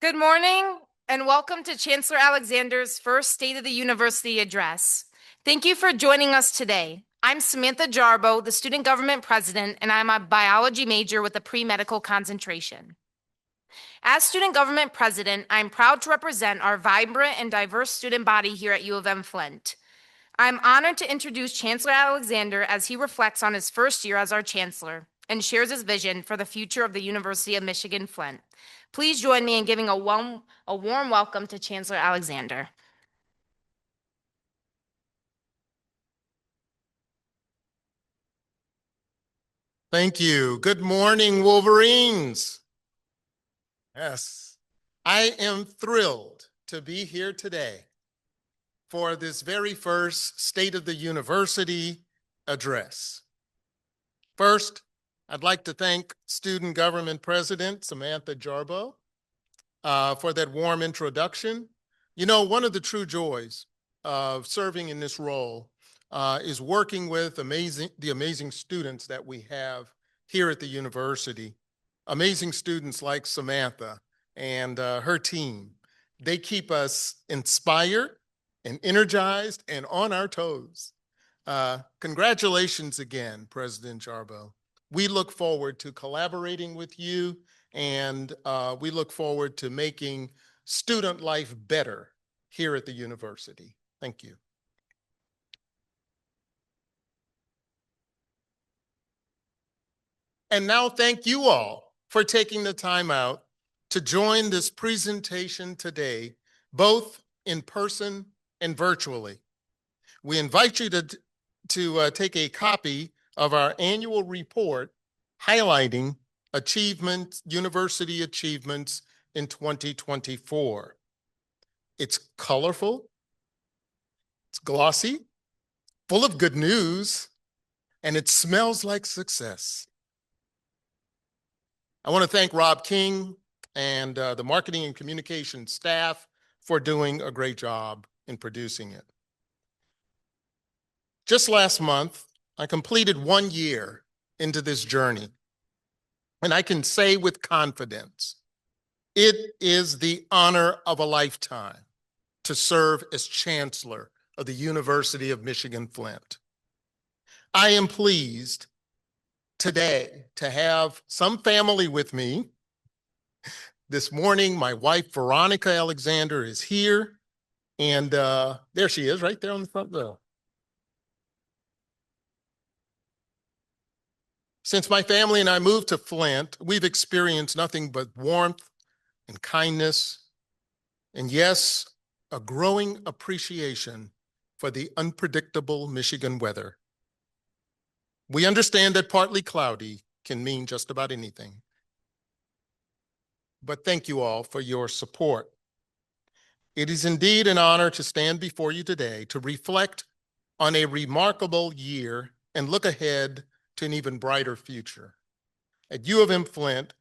Good morning and welcome to Chancellor Alexander's first State of the University address. Thank you for joining us today. I'm Samantha Jarbo, the student government president, and I'm a biology major with a pre-medical concentration. As student government president, I'm proud to represent our vibrant and diverse student body here at U of M Flint. I'm honored to introduce Chancellor Alexander as he reflects on his first year as our chancellor and shares his vision for the future of the University of Michigan-Flint. Please join me in giving a warm welcome to Chancellor Alexander. Thank you. Good morning, Wolverines. Yes, I am thrilled to be here today for this very first State of the University address. First, I'd like to thank Student Government President Samantha Jarbo for that warm introduction. You know, one of the true joys of serving in this role is working with the amazing students that we have here at the university. Amazing students like Samantha and her team. They keep us inspired and energized and on our toes. Congratulations again, President Jarbo. We look forward to collaborating with you, and we look forward to making student life better here at the university. Thank you. And now thank you all for taking the time out to join this presentation today, both in person and virtually. We invite you to take a copy of our annual report highlighting university achievements in 2024. It's colorful, it's glossy, full of good news, and it smells like success. I want to thank Rob King and the marketing and communication staff for doing a great job in producing it. Just last month, I completed 1 year into this journey, and I can say with confidence, it is the honor of a lifetime to serve as Chancellor of the University of Michigan-Flint. I am pleased today to have some family with me. This morning, my wife, Veronica Alexander, is here, and there she is, right there on the front row. Since my family and I moved to Flint, we've experienced nothing but warmth and kindness, and yes, a growing appreciation for the unpredictable Michigan weather. We understand that partly cloudy can mean just about anything. But thank you all for your support. It is indeed an honor to stand before you today to reflect on a remarkable year and look ahead to an even brighter future. At U of M Flint,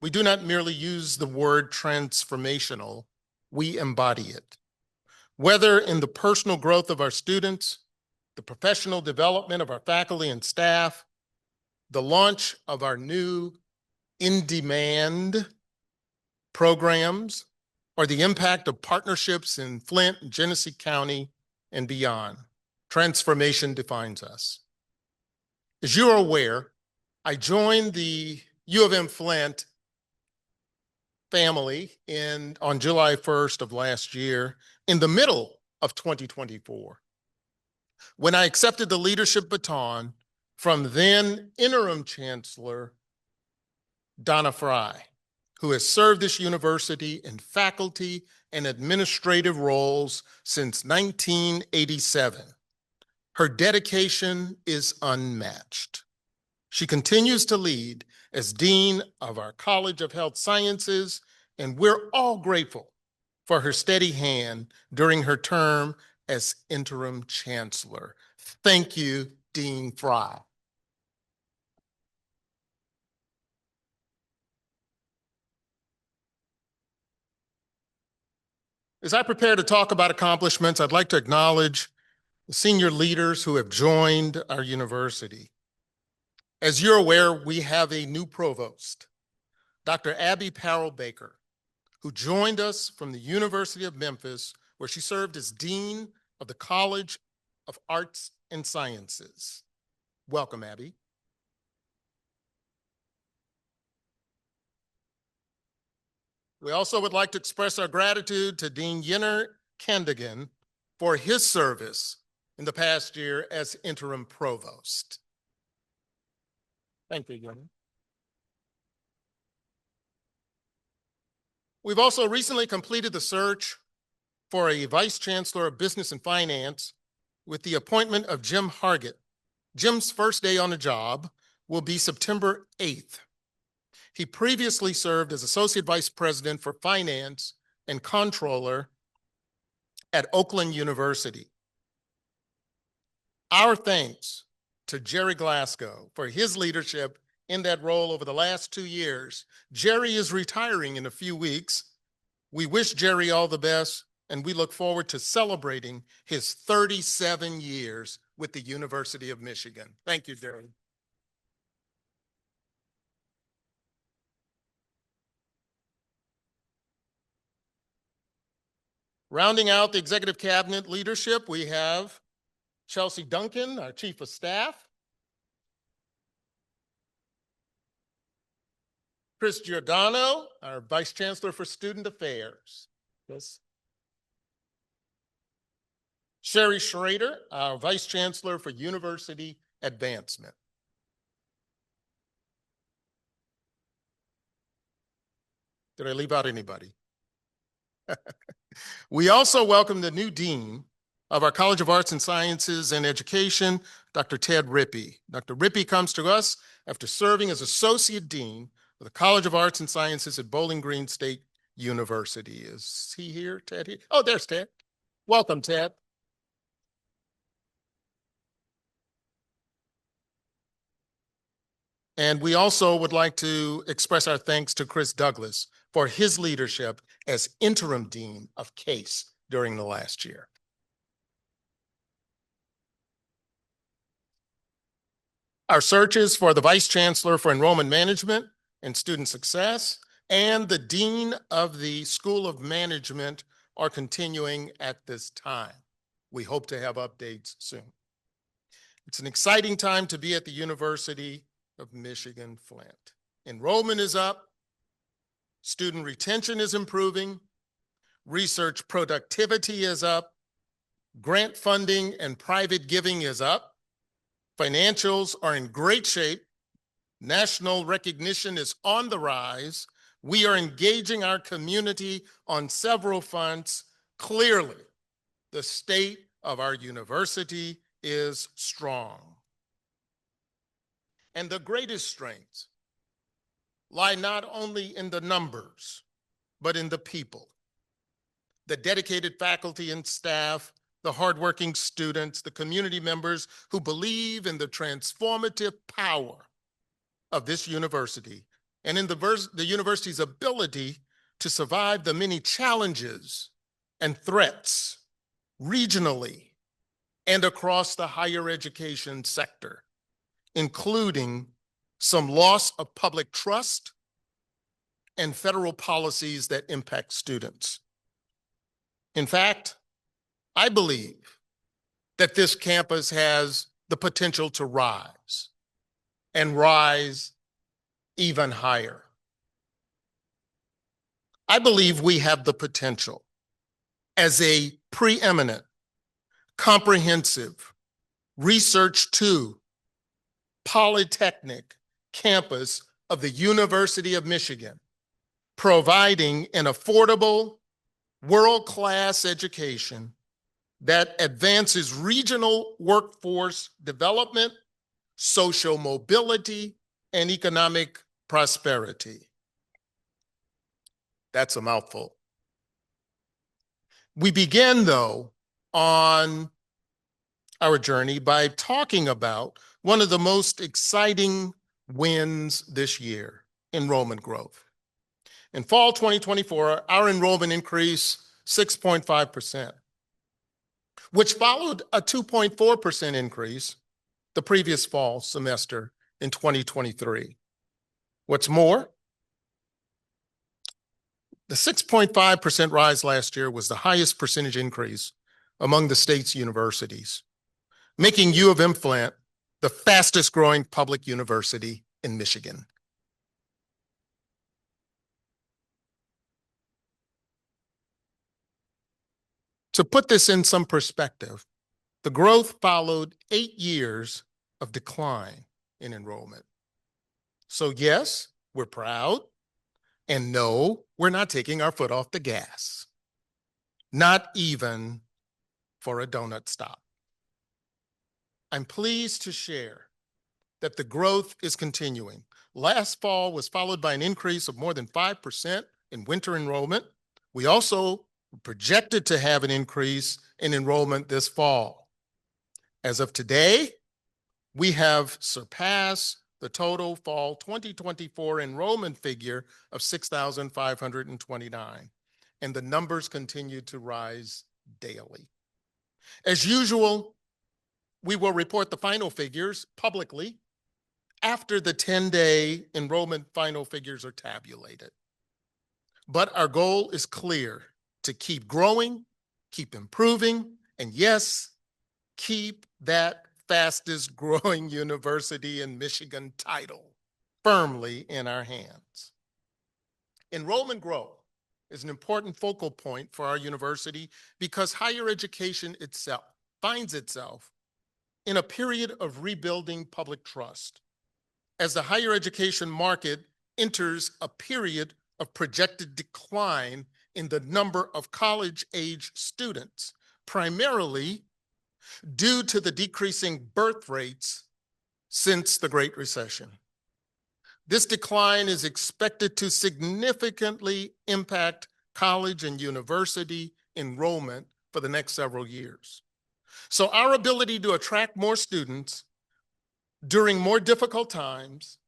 we do not merely use the word transformational, we embody it. Whether in the personal growth of our students, the professional development of our faculty and staff, the launch of our new in-demand programs, or the impact of partnerships in Flint and Genesee County and beyond, transformation defines us. As you are aware, I joined the U of M Flint family on July 1st of last year, in the middle of 2024, when I accepted the leadership baton from then interim Chancellor Donna Fry, who has served this university in faculty and administrative roles since 1987. Her dedication is unmatched. She continues to lead as Dean of our College of Health Sciences, and we're all grateful for her steady hand during her term as interim chancellor. Thank you, Dean Fry. As I prepare to talk about accomplishments, I'd like to acknowledge the senior leaders who have joined our university. As you're aware, we have a new provost, Dr. Abby Parrell Baker, who joined us from the University of Memphis, where she served as Dean of the College of Arts and Sciences. Welcome, Abby. We also would like to express our gratitude to Dean Yenner Candigan for his service in the past year as interim provost. Thank you, Yenner. We've also recently completed the search for a Vice Chancellor of Business and Finance with the appointment of Jim Hargett. Jim's first day on the job will be September 8th. He previously served as Associate Vice President for Finance and Controller at Oakland University. Our thanks to Jerry Glasgow for his leadership in that role over the last 2 years. Jerry is retiring in a few weeks. We wish Jerry all the best, and we look forward to celebrating his 37 years with the University of Michigan. Thank you, Jerry. Rounding out the executive cabinet leadership, we have Chelsea Duncan, our Chief of Staff, Chris Giordano, our Vice Chancellor for Student Affairs. Yes. Sherry Schrader, our Vice Chancellor for University Advancement. Did I leave out anybody? We also welcome the new Dean of our College of Arts and Sciences and Education, Dr. Ted Rippey. Dr. Rippey comes to us after serving as Associate Dean of the College of Arts and Sciences at Bowling Green State University. Is he here, Ted? Here? Oh, there's Ted. Welcome, Ted. And we also would like to express our thanks to Chris Douglas for his leadership as interim dean of CASE during the last year. Our searches for the Vice Chancellor for Enrollment Management and Student Success and the Dean of the School of Management are continuing at this time. We hope to have updates soon. It's an exciting time to be at the University of Michigan-Flint. Enrollment is up, student retention is improving, research productivity is up, grant funding and private giving is up, financials are in great shape, national recognition is on the rise, we are engaging our community on several fronts. Clearly, the state of our university is strong. And the greatest strengths lie not only in the numbers, but in the people. The dedicated faculty and staff, the hardworking students, the community members who believe in the transformative power of this university and in the university's ability to survive the many challenges and threats regionally and across the higher education sector, including some loss of public trust and federal policies that impact students. In fact, I believe that this campus has the potential to rise and rise even higher. I believe we have the potential as a preeminent, comprehensive, research to polytechnic campus of the University of Michigan, providing an affordable, world-class education that advances regional workforce development, social mobility, and economic prosperity. That's a mouthful. We begin, though, on our journey by talking about one of the most exciting wins this year, enrollment growth. In fall 2024, our enrollment increased 6.5%, which followed a 2.4% increase the previous fall semester in 2023. What's more, The 6.5% rise last year was the highest percentage increase among the state's universities, making U of M-Flint the fastest growing public university in Michigan. To put this in some perspective, the growth followed 8 years of decline in enrollment. So yes, we're proud, and no, we're not taking our foot off the gas. Not even for a donut stop. I'm pleased to share that the growth is continuing. Last fall was followed by an increase of more than 5% in winter enrollment. We also projected to have an increase in enrollment this fall. As of today, we have surpassed the total fall 2024 enrollment figure of 6,529, and the numbers continue to rise daily. As usual, we will report the final figures publicly after the 10-day enrollment final figures are tabulated. But our goal is clear: to keep growing, keep improving, and yes, keep that fastest growing university in Michigan title firmly in our hands. Enrollment growth is an important focal point for our university because higher education itself finds itself in a period of rebuilding public trust as the higher education market enters a period of projected decline in the number of college-age students, primarily due to the decreasing birth rates since the Great Recession. This decline is expected to significantly impact college and university enrollment for the next several years. So our ability to attract more students during more difficult times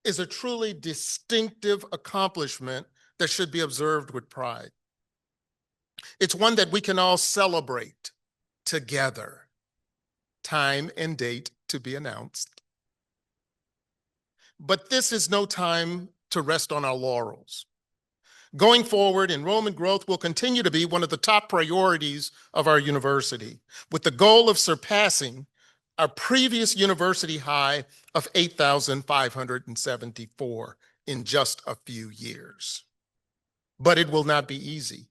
is a truly distinctive accomplishment that should be observed with pride. It's one that we can all celebrate together. Time and date to be announced. But this is no time to rest on our laurels. Going forward, enrollment growth will continue to be one of the top priorities of our university, with the goal of surpassing our previous university high of 8,574 in just a few years. But it will not be easy.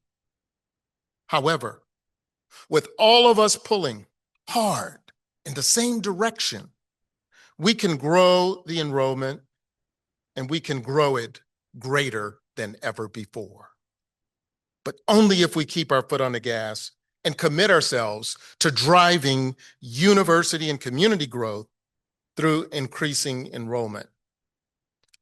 However, with all of us pulling hard in the same direction, we can grow the enrollment, and we can grow it greater than ever before. But only if we keep our foot on the gas and commit ourselves to driving university and community growth through increasing enrollment.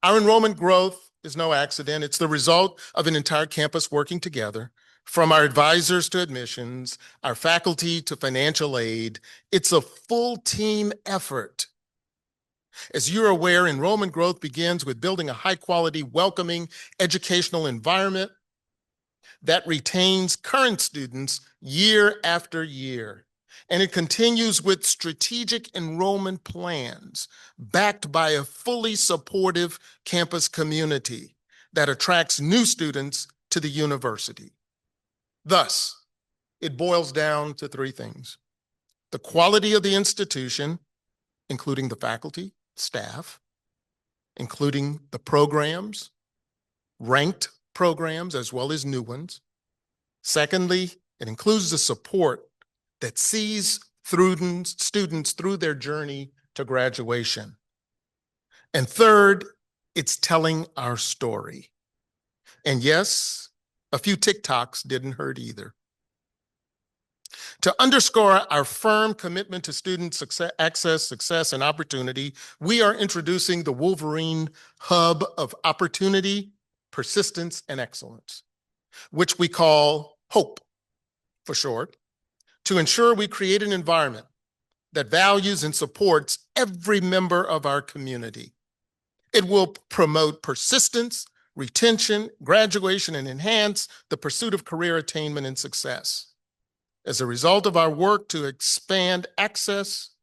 Our enrollment growth is no accident. It's the result of an entire campus working together, from our advisors to admissions, our faculty to financial aid. It's a full team effort. As you're aware, enrollment growth begins with building a high-quality, welcoming educational environment that retains current students year after year. And it continues with strategic enrollment plans backed by a fully supportive campus community that attracts new students to the university. Thus, it boils down to three things: the quality of the institution, including the faculty, staff, including the programs, ranked programs as well as new ones. Secondly, it includes the support that sees students through their journey to graduation. And third, it's telling our story. And yes, a few TikToks didn't hurt either. To underscore our firm commitment to student access, success, and opportunity, we are introducing the Wolverine Hub of Opportunity, Persistence, and Excellence, which we call HOPE for short, to ensure we create an environment that values and supports every member of our community. It will promote persistence, retention, graduation, and enhance the pursuit of career attainment and success. As a result of our work to expand access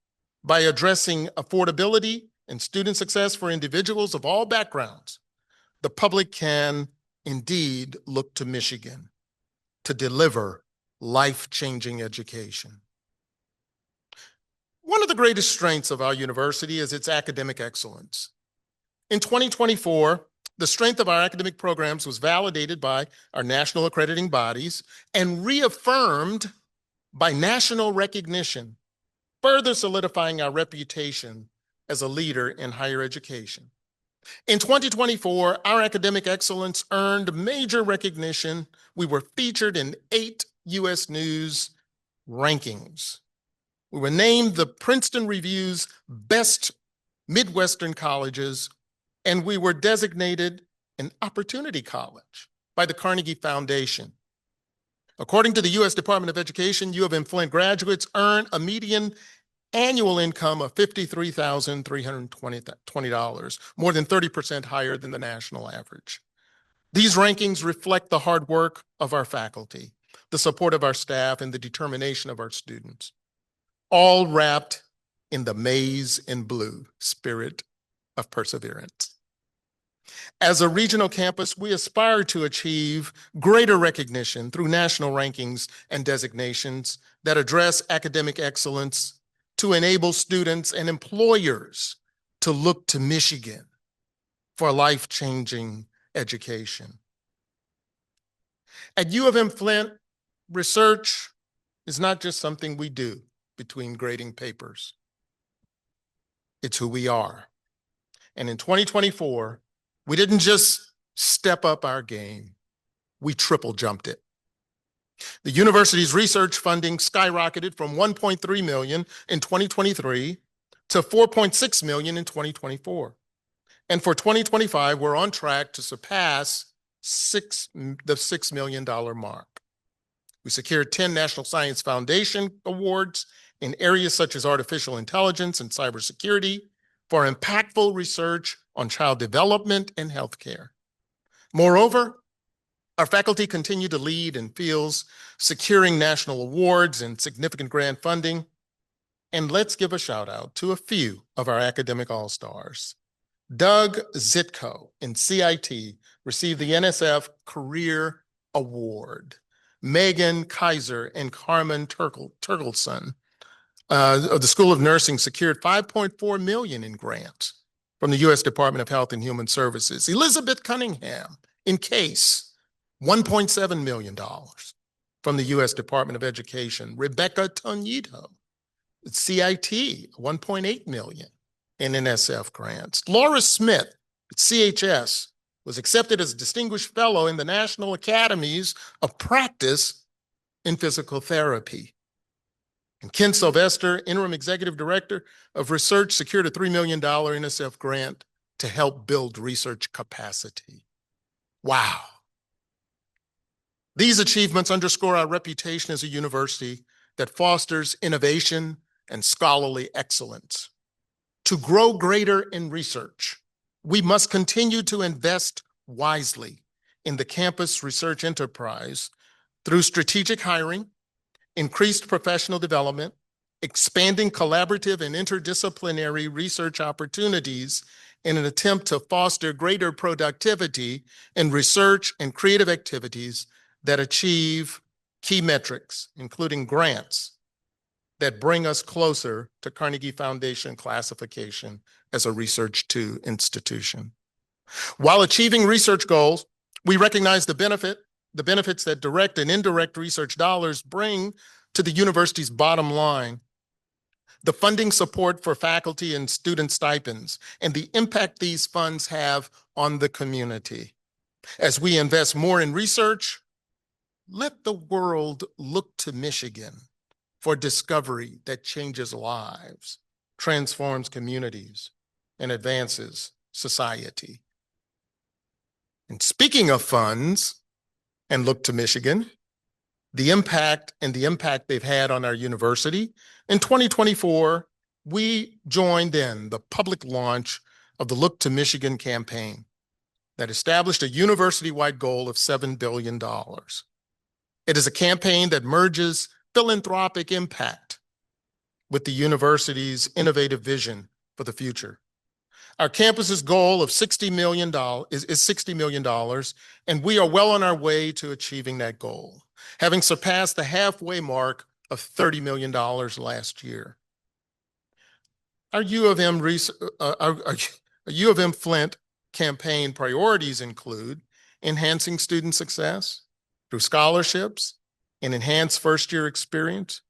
by addressing affordability and student success for individuals of all backgrounds, the public can indeed look to Michigan to deliver life-changing education. One of the greatest strengths of our university is its academic excellence. In 2024, the strength of our academic programs was validated by our national accrediting bodies and reaffirmed by national recognition, further solidifying our reputation as a leader in higher education. In 2024, our academic excellence earned major recognition. We were featured in 8 U.S. News rankings. We were named the Princeton Review's best Midwestern colleges, and we were designated an opportunity college by the Carnegie Foundation. According to the U.S. Department of Education, U of M Flint graduates earn a median annual income of $53,320, more than 30% higher than the national average. These rankings reflect the hard work of our faculty, the support of our staff, and the determination of our students, all wrapped in the maize and blue spirit of perseverance. As a regional campus, we aspire to achieve greater recognition through national rankings and designations that address academic excellence to enable students and employers to look to Michigan for life-changing education. At U of M Flint, research is not just something we do between grading papers. It's who we are. And in 2024, we didn't just step up our game, we triple jumped it. The university's research funding skyrocketed from $1.3 million in 2023 to $4.6 million in 2024. And for 2025, we're on track to surpass the $6 million mark. We secured 10 National Science Foundation awards in areas such as artificial intelligence and cybersecurity for impactful research on child development and healthcare. Moreover, our faculty continue to lead in fields securing national awards and significant grant funding. And let's give a shout out to a few of our academic all-stars. Doug Zitko in CIT received the NSF Career Award. Megan Kaiser and Carmen Turkelson of the School of Nursing secured $5.4 million in grants from the U.S. Department of Health and Human Services. Elizabeth Cunningham in CASE, $1.7 million from the U.S. Department of Education. Rebecca Tonito, CIT, $1.8 million in NSF grants. Laura Smith at CHS was accepted as a distinguished fellow in the National Academies of Practice in Physical Therapy. And Ken Sylvester, Interim Executive Director of Research, secured a $3 million NSF grant to help build research capacity. Wow. These achievements underscore our reputation as a university that fosters innovation and scholarly excellence. To grow greater in research, we must continue to invest wisely in the campus research enterprise through strategic hiring, increased professional development, expanding collaborative and interdisciplinary research opportunities in an attempt to foster greater productivity in research and creative activities that achieve key metrics, including grants that bring us closer to Carnegie Foundation classification as a Research 2 institution. While achieving research goals, we recognize the benefits that direct and indirect research dollars bring to the university's bottom line. The funding support for faculty and student stipends, and the impact these funds have on the community. As we invest more in research, let the world look to Michigan for discovery that changes lives, transforms communities, and advances society. And speaking of funds, and look to Michigan, the impact they've had on our university, in 2024, we joined in the public launch of the Look to Michigan campaign that established a university-wide goal of $7 billion. It is a campaign that merges philanthropic impact with the university's innovative vision for the future. Our campus's goal of $60 million is $60 million, and we are well on our way to achieving that goal, having surpassed the halfway mark of $30 million last year. Our U of M Flint campaign priorities include enhancing student success through scholarships, an enhanced first-year experience,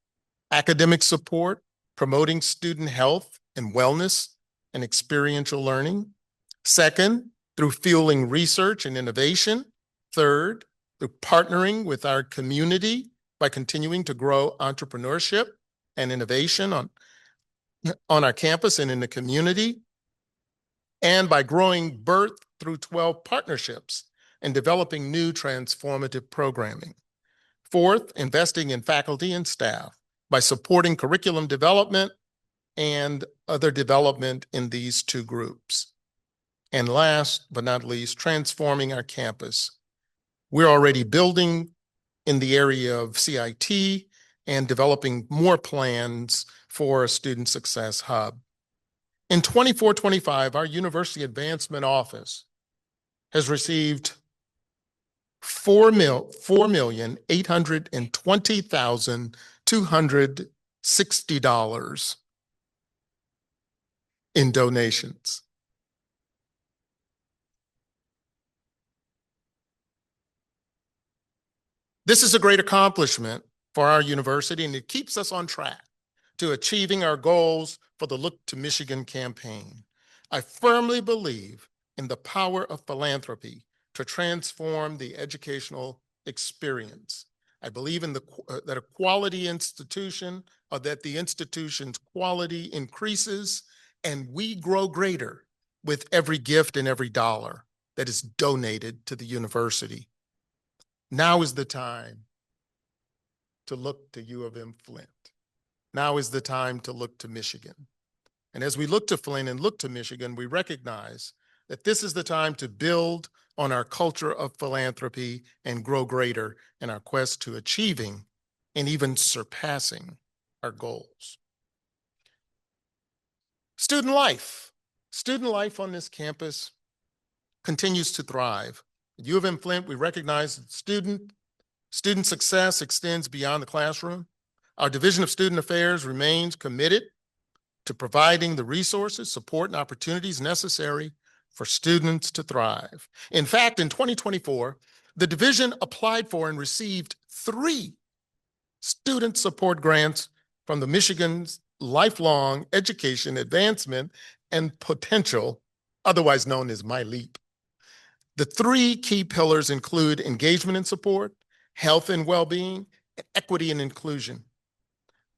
academic support, promoting student health and wellness and experiential learning. Second, through fueling research and innovation. Third, through partnering with our community by continuing to grow entrepreneurship and innovation on our campus and in the community, and by growing birth through 12 partnerships and developing new transformative programming. Fourth, investing in faculty and staff by supporting curriculum development and other development in these two groups. And last but not least, transforming our campus. We're already building in the area of CIT and developing more plans for a student success hub. In 24-25, our University Advancement Office has received $4,820,260 in donations. This is a great accomplishment for our university, and it keeps us on track to achieving our goals for the Look to Michigan campaign. I firmly believe in the power of philanthropy to transform the educational experience. I believe in that a quality institution, or that the institution's quality increases, and we grow greater with every gift and every dollar that is donated to the university. Now is the time to look to U of M Flint. Now is the time to look to Michigan. And as we look to Flint and look to Michigan, we recognize that this is the time to build on our culture of philanthropy and grow greater in our quest to achieving and even surpassing our goals. Student life. Student life on this campus continues to thrive. At U of M Flint, we recognize that student success extends beyond the classroom. Our Division of Student Affairs remains committed to providing the resources, support, and opportunities necessary for students to thrive. In fact, in 2024, the division applied for and received 3 student support grants from the Michigan's Lifelong Education Advancement and Potential, otherwise known as MyLEAP. The 3 key pillars include engagement and support, health and well-being, and equity and inclusion.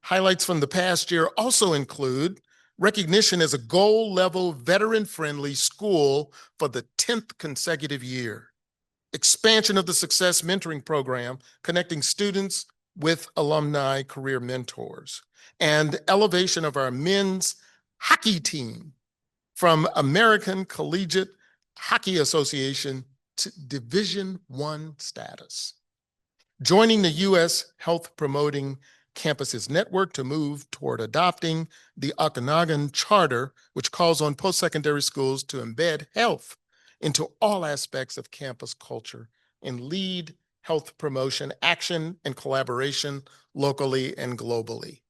Highlights from the past year also include recognition as a gold-level, veteran-friendly school for the 10th consecutive year, expansion of the Success Mentoring Program, connecting students with alumni career mentors, and elevation of our men's hockey team from American Collegiate Hockey Association to Division I status. Joining the U.S. Health Promoting Campuses Network to move toward adopting the Okanagan Charter, which calls on post-secondary schools to embed health into all aspects of campus culture and lead health promotion, action, and collaboration locally and globally.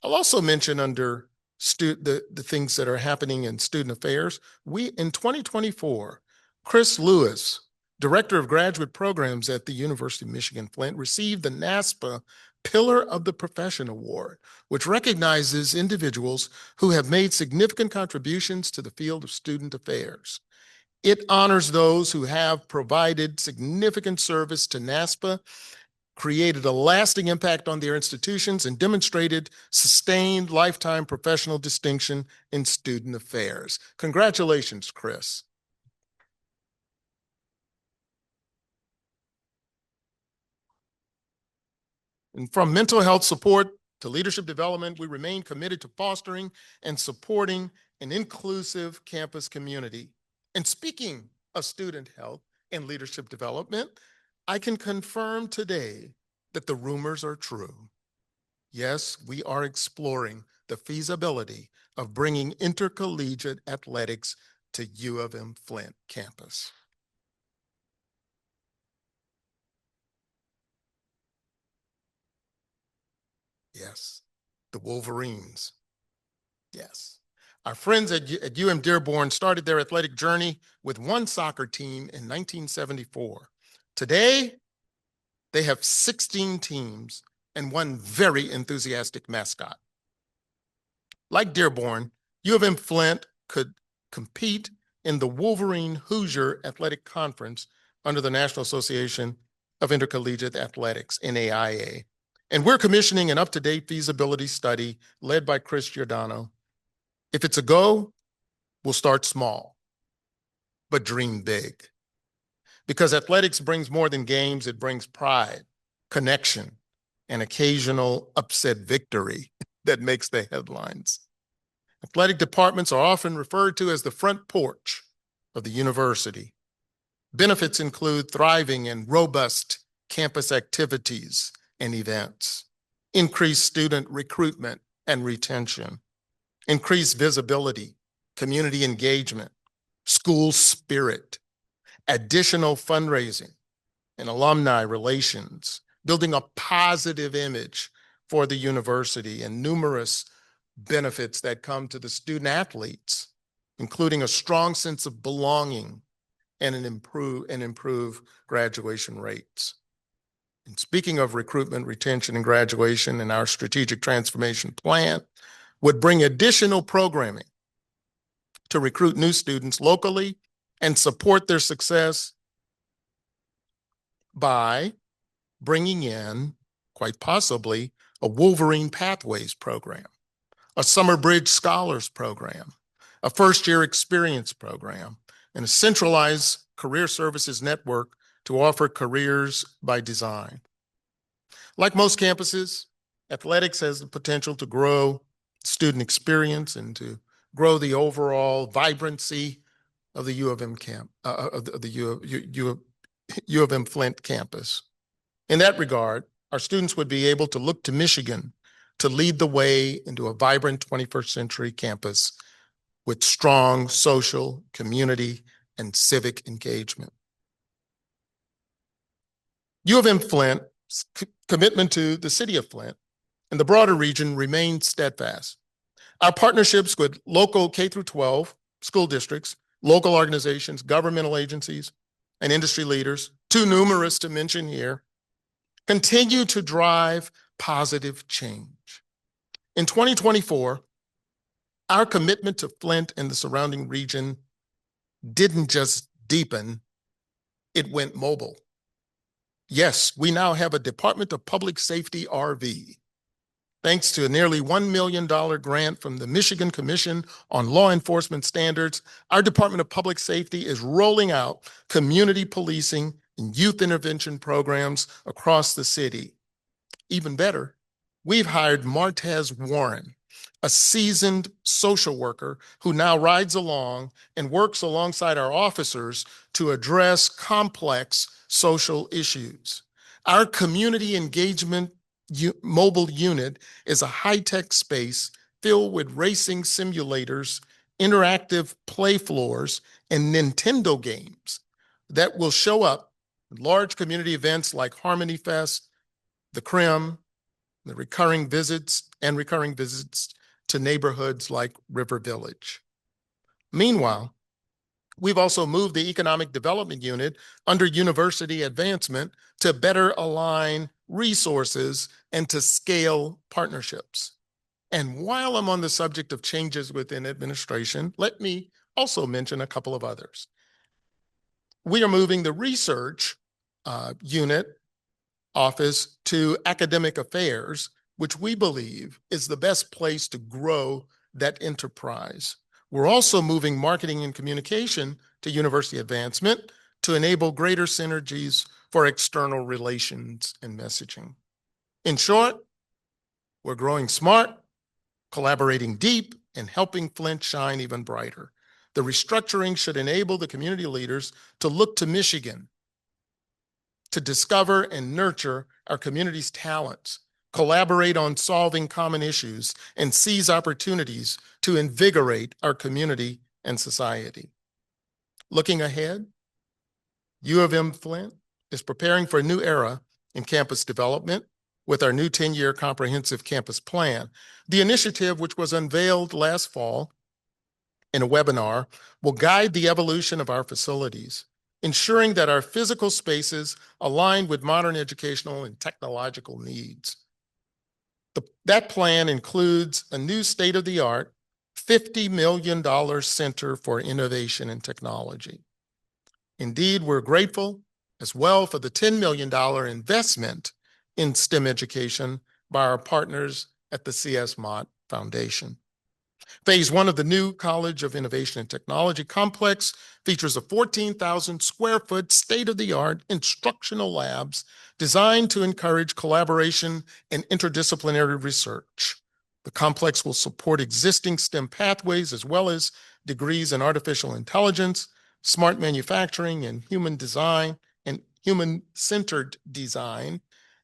I'll also mention under the things that are happening in student affairs, in 2024, Chris Lewis, Director of Graduate Programs at the University of Michigan-Flint, received the NASPA Pillar of the Profession Award, which recognizes individuals who have made significant contributions to the field of student affairs. It honors those who have provided significant service to NASPA, created a lasting impact on their institutions, and demonstrated sustained lifetime professional distinction in student affairs. Congratulations, Chris. And from mental health support to leadership development, we remain committed to fostering and supporting an inclusive campus community. And speaking of student health and leadership development, I can confirm today that the rumors are true. Yes, we are exploring the feasibility of bringing intercollegiate athletics to U of M Flint campus. Yes, the Wolverines. Yes. Our friends at UM Dearborn started their athletic journey with one soccer team in 1974. Today, they have 16 teams and one very enthusiastic mascot. Like Dearborn, U of M Flint could compete in the Wolverine Hoosier Athletic Conference under the National Association of Intercollegiate Athletics, NAIA. And we're commissioning an up-to-date feasibility study led by Chris Giordano. If it's a go, we'll start small, but dream big. Because athletics brings more than games, it brings pride, connection, and occasional upset victory that makes the headlines. Athletic departments are often referred to as the front porch of the university. Benefits include thriving and robust campus activities and events, increased student recruitment and retention, increased visibility, community engagement, school spirit, additional fundraising, and alumni relations, building a positive image for the university, and numerous benefits that come to the student athletes, including a strong sense of belonging and improve graduation rates. And speaking of recruitment, retention, and graduation, in our strategic transformation plan would bring additional programming to recruit new students locally and support their success by bringing in, quite possibly, a Wolverine Pathways program, a Summer Bridge Scholars program, a first-year experience program, and a centralized career services network to offer careers by design. Like most campuses, athletics has the potential to grow student experience and to grow the overall vibrancy of the U of M U of M Flint campus. In that regard, our students would be able to look to Michigan to lead the way into a vibrant 21st century campus with strong social, community, and civic engagement. U of M Flint's commitment to the city of Flint and the broader region remains steadfast. Our partnerships with local K-12 school districts, local organizations, governmental agencies, and industry leaders, too numerous to mention here, continue to drive positive change. In 2024, our commitment to Flint and the surrounding region didn't just deepen, it went mobile. Yes, we now have a Department of Public Safety RV. Thanks to a nearly $1 million grant from the Michigan Commission on Law Enforcement Standards, our Department of Public Safety is rolling out community policing and youth intervention programs across the city. Even better, we've hired Martez Warren, a seasoned social worker who now rides along and works alongside our officers to address complex social issues. Our community engagement mobile unit is a high-tech space filled with racing simulators, interactive play floors, and Nintendo games that will show up at large community events like Harmony Fest, the Crim, the recurring visits to neighborhoods like River Village. Meanwhile, we've also moved the Economic Development Unit under University Advancement to better align resources and to scale partnerships. And while I'm on the subject of changes within administration, let me also mention a couple of others. We are moving the research unit office to academic affairs, which we believe is the best place to grow that enterprise. We're also moving marketing and communication to university advancement to enable greater synergies for external relations and messaging. In short, we're growing smart, collaborating deep, and helping Flint shine even brighter. The restructuring should enable the community leaders to look to Michigan to discover and nurture our community's talents, collaborate on solving common issues, and seize opportunities to invigorate our community and society. Looking ahead, U of M Flint is preparing for a new era in campus development with our new 10-year comprehensive campus plan. The initiative, which was unveiled last fall in a webinar, will guide the evolution of our facilities, ensuring that our physical spaces align with modern educational and technological needs. That plan includes a new state-of-the-art $50 million Center for Innovation and Technology. Indeed, we're grateful as well for the $10 million investment in STEM education by our partners at the C.S. Mott Foundation. Phase 1 of the new College of Innovation and Technology complex features a 14,000 square foot state-of-the-art instructional labs designed to encourage collaboration and interdisciplinary research. The complex will support existing STEM pathways as well as degrees in artificial intelligence, smart manufacturing, and human design, and human-centered design,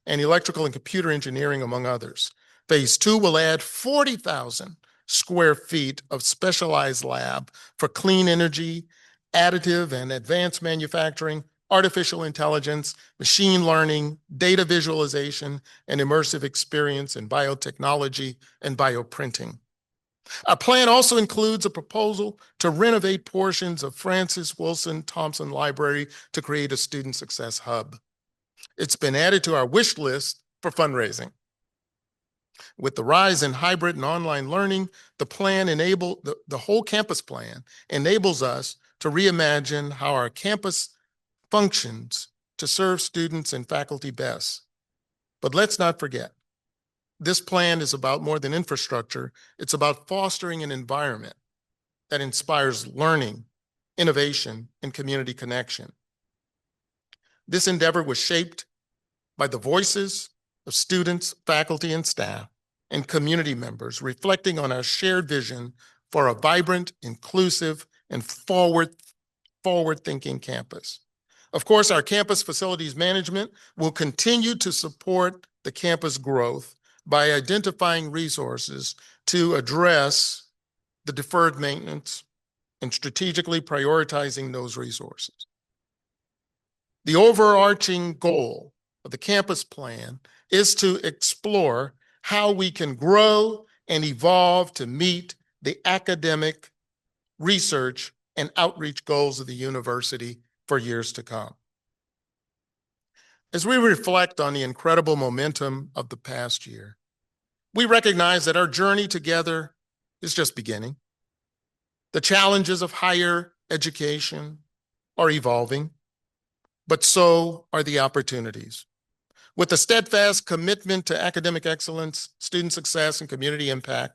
and electrical and computer engineering, among others. Phase 2 will add 40,000 square feet of specialized lab for clean energy, additive and advanced manufacturing, artificial intelligence, machine learning, data visualization, and immersive experience in biotechnology and bioprinting. Our plan also includes a proposal to renovate portions of Francis Wilson Thompson Library to create a student success hub. It's been added to our wish list for fundraising. With the rise in hybrid and online learning, the whole campus plan enables us to reimagine how our campus functions to serve students and faculty best. But let's not forget, this plan is about more than infrastructure. It's about fostering an environment that inspires learning, innovation, and community connection. This endeavor was shaped by the voices of students, faculty, and staff, and community members, reflecting on our shared vision for a vibrant, inclusive, and forward-thinking campus. Of course, our campus facilities management will continue to support the campus growth by identifying resources to address the deferred maintenance and strategically prioritizing those resources. The overarching goal of the campus plan is to explore how we can grow and evolve to meet the academic, research, and outreach goals of the university for years to come. As we reflect on the incredible momentum of the past year, we recognize that our journey together is just beginning. The challenges of higher education are evolving, but so are the opportunities. With a steadfast commitment to academic excellence, student success, and community impact,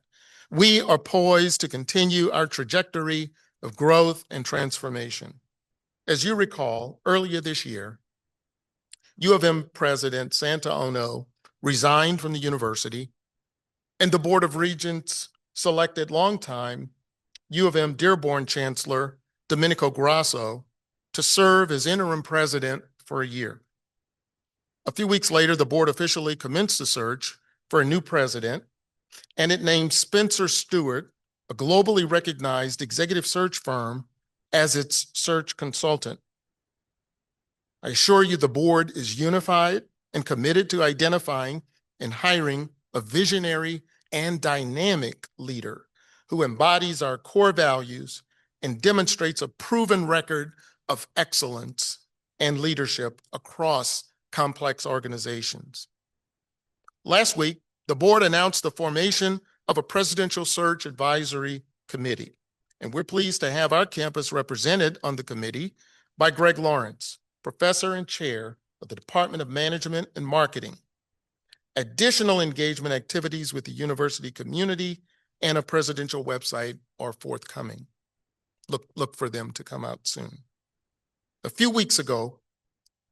we are poised to continue our trajectory of growth and transformation. As you recall, earlier this year, U of M President Santa Ono resigned from the university, and the Board of Regents selected longtime U of M Dearborn Chancellor Domenico Grasso to serve as interim president for a year. A few weeks later, the board officially commenced the search for a new president, and it named Spencer Stewart, a globally recognized executive search firm, as its search consultant. I assure you the board is unified and committed to identifying and hiring a visionary and dynamic leader who embodies our core values and demonstrates a proven record of excellence and leadership across complex organizations. Last week, the board announced the formation of a presidential search advisory committee, and we're pleased to have our campus represented on the committee by Greg Lawrence, professor and chair of the Department of Management and Marketing. Additional engagement activities with the university community and a presidential website are forthcoming. Look for them to come out soon. A few weeks ago,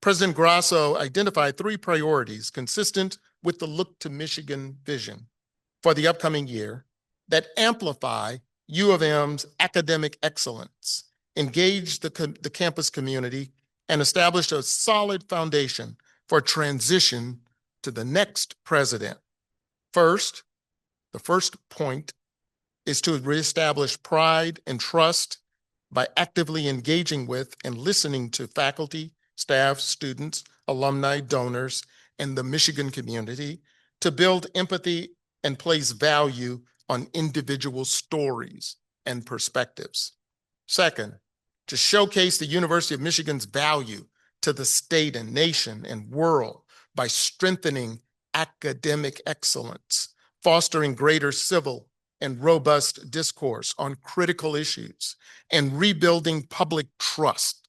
President Grasso identified 3 priorities consistent with the Look to Michigan vision for the upcoming year that amplify U of M's academic excellence, engage the campus community, and establish a solid foundation for transition to the next president First, the first point is to reestablish pride and trust by actively engaging with and listening to faculty, staff, students, alumni, donors, and the Michigan community to build empathy and place value on individual stories and perspectives. Second, to showcase the University of Michigan's value to the state and nation and world by strengthening academic excellence, fostering greater civil and robust discourse on critical issues, and rebuilding public trust,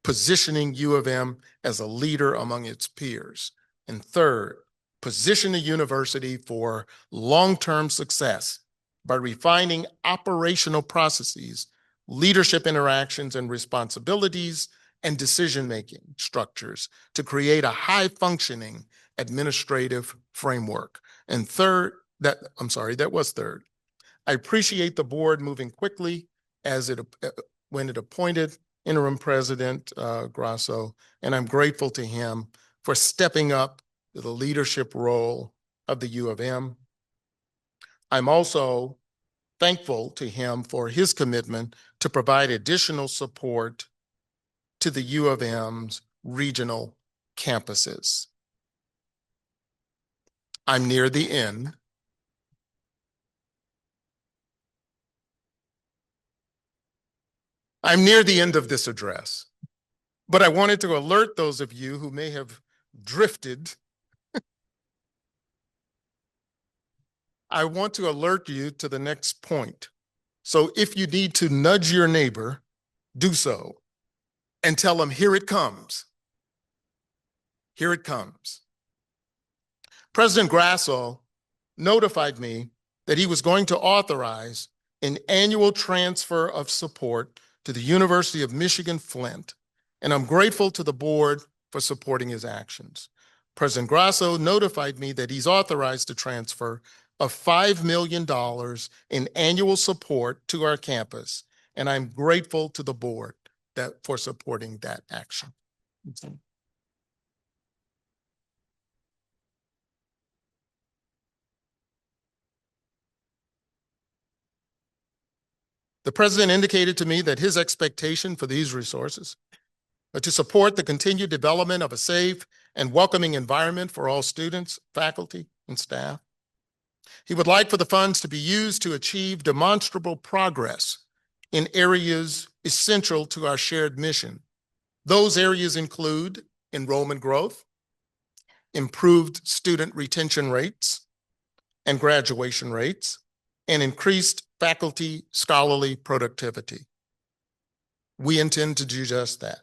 positioning U of M as a leader among its peers. And third, position the university for long-term success by refining operational processes, leadership interactions and responsibilities, and decision-making structures to create a high-functioning administrative framework. And third, that was third. I appreciate the board moving quickly when it appointed interim president Grasso, and I'm grateful to him for stepping up to the leadership role of the U of M. I'm also thankful to him for his commitment to provide additional support to the U of M's regional campuses. I'm near the end. I'm near the end of this address, but I wanted to alert those of you who may have drifted. I want to alert you to the next point. So if you need to nudge your neighbor, do so and tell them, here it comes. Here it comes. President Grasso notified me that he was going to authorize an annual transfer of support to the University of Michigan-Flint, and I'm grateful to the board for supporting his actions. President Grasso notified me that he's authorized a transfer of $5 million in annual support to our campus, and I'm grateful to the board for supporting that action. The president indicated to me that his expectation for these resources are to support the continued development of a safe and welcoming environment for all students, faculty, and staff. He would like for the funds to be used to achieve demonstrable progress in areas essential to our shared mission. Those areas include enrollment growth, improved student retention rates and graduation rates, and increased faculty scholarly productivity. We intend to do just that.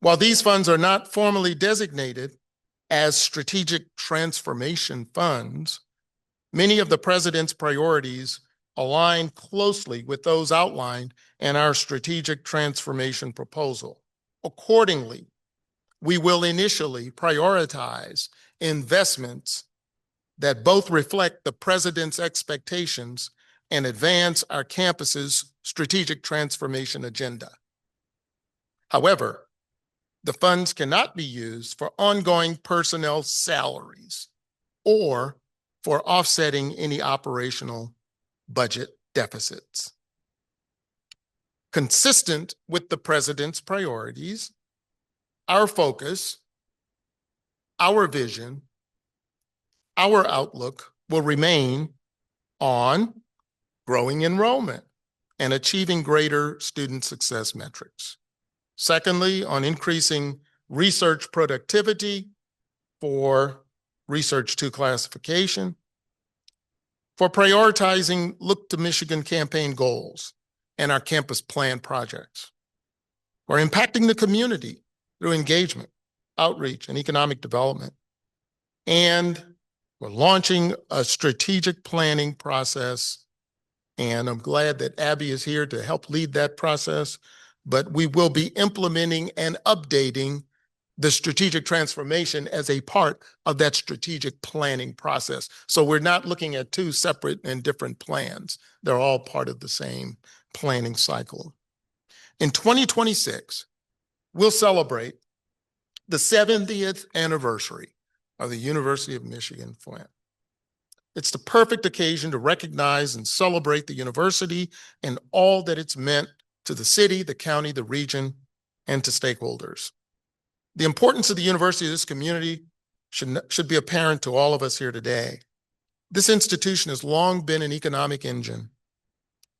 While these funds are not formally designated as strategic transformation funds, many of the president's priorities align closely with those outlined in our strategic transformation proposal. Accordingly, we will initially prioritize investments that both reflect the president's expectations and advance our campus's strategic transformation agenda. However, the funds cannot be used for ongoing personnel salaries or for offsetting any operational budget deficits. Consistent with the president's priorities, our focus, our vision, our outlook will remain on growing enrollment and achieving greater student success metrics. Secondly, on increasing research productivity for Research 2 classification, for prioritizing Look to Michigan campaign goals and our campus plan projects, for impacting the community through engagement, outreach, and economic development, and we're launching a strategic planning process, and I'm glad that Abby is here to help lead that process, but we will be implementing and updating the strategic transformation as a part of that strategic planning process. So we're not looking at two separate and different plans. They're all part of the same planning cycle. In 2026, we'll celebrate the 70th anniversary of the University of Michigan-Flint. It's the perfect occasion to recognize and celebrate the university and all that it's meant to the city, the county, the region, and to stakeholders. The importance of the university to this community should be apparent to all of us here today. This institution has long been an economic engine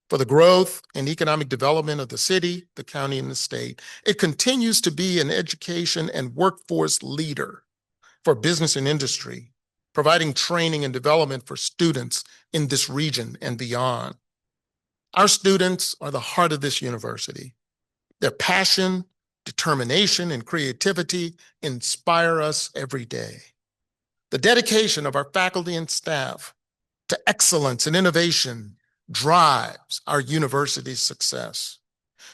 for the growth and economic development of the city, the county, and the state. It continues to be an education and workforce leader for business and industry, providing training and development for students in this region and beyond. Our students are the heart of this university. Their passion, determination, and creativity inspire us every day. The dedication of our faculty and staff to excellence and innovation drives our university's success.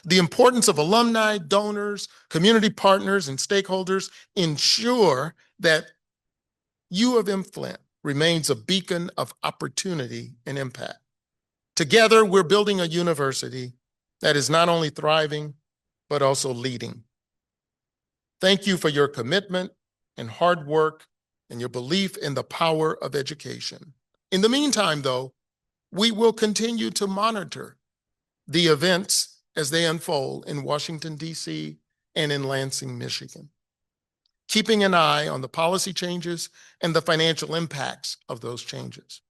The importance of alumni, donors, community partners, and stakeholders ensure that U of M Flint remains a beacon of opportunity and impact. Together, we're building a university that is not only thriving, but also leading. Thank you for your commitment and hard work and your belief in the power of education. In the meantime, though, we will continue to monitor the events as they unfold in Washington, D.C. and in Lansing, Michigan, keeping an eye on the policy changes and the financial impacts of those changes.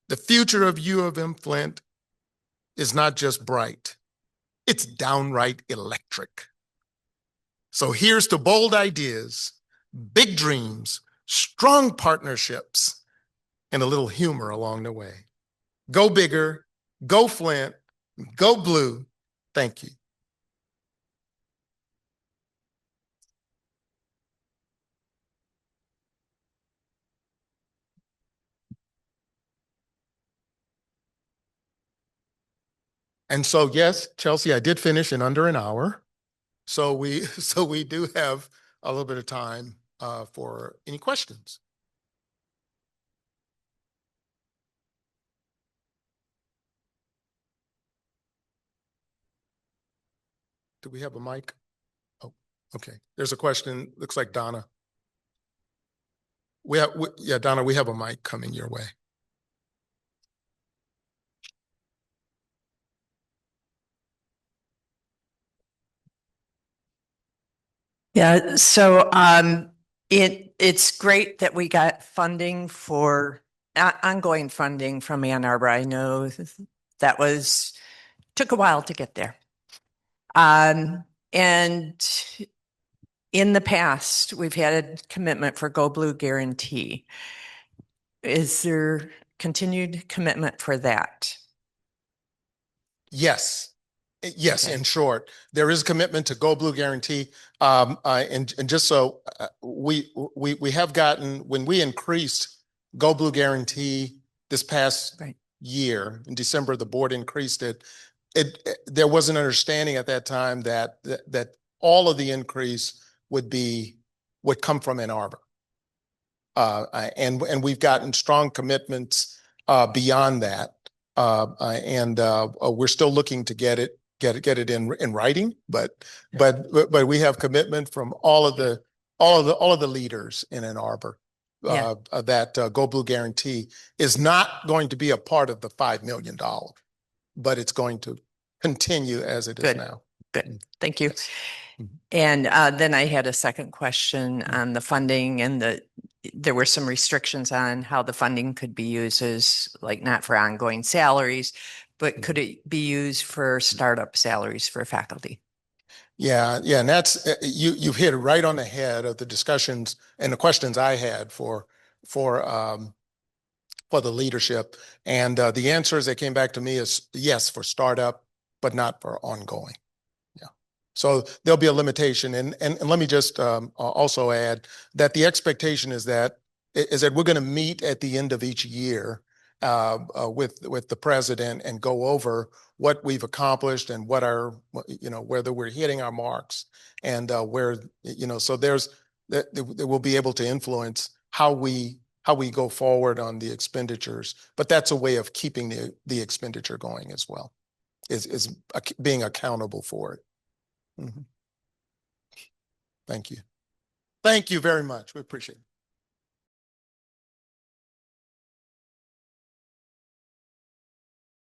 The future of U of M Flint is not just bright, it's downright electric. So here's to bold ideas, big dreams, strong partnerships, and a little humor along the way. Go bigger, go Flint, go blue. Thank you. And so, yes, Chelsea, I did finish in under an hour. So we do have a little bit of time for any questions. Do we have a mic? Oh, okay. There's a question. Looks like Donna. Yeah, Donna, we have a mic coming your way. Yeah, so it's great that we got funding for ongoing funding from Ann Arbor. I know that took a while to get there. And in the past, we've had a commitment for Go Blue guarantee. Is there continued commitment for that? Yes. Yes, Okay. in short, there is a commitment to Go Blue guarantee. And just so we have gotten, when we increased Go Blue guarantee this past year, in December, the board increased it. There was an understanding at that time that all of the increase would come from Ann Arbor. And we've gotten strong commitments beyond that. We're still looking to get it in writing, but we have commitment from all of the leaders in Ann Arbor that Go Blue guarantee is not going to be a part of the $5 million, but it's going to continue as it is now. Good. Thank you. Yes. And then I had a second question on the funding, and there were some restrictions on how the funding could be used as like not for ongoing salaries, but could it be used for startup salaries for faculty? Yeah, and that's you've hit it right on the head of the discussions and the questions I had for the leadership. And the answers that came back to me is yes for startup, but not for ongoing. Yeah. So there'll be a limitation. And let me just also add that the expectation is that we're going to meet at the end of each year with the president and go over what we've accomplished and what whether we're hitting our marks and where, so they will be able to influence how we go forward on the expenditures, but that's a way of keeping the expenditure going as well, is being accountable for it. Mm-hmm. Thank you. Thank you very much. We appreciate it.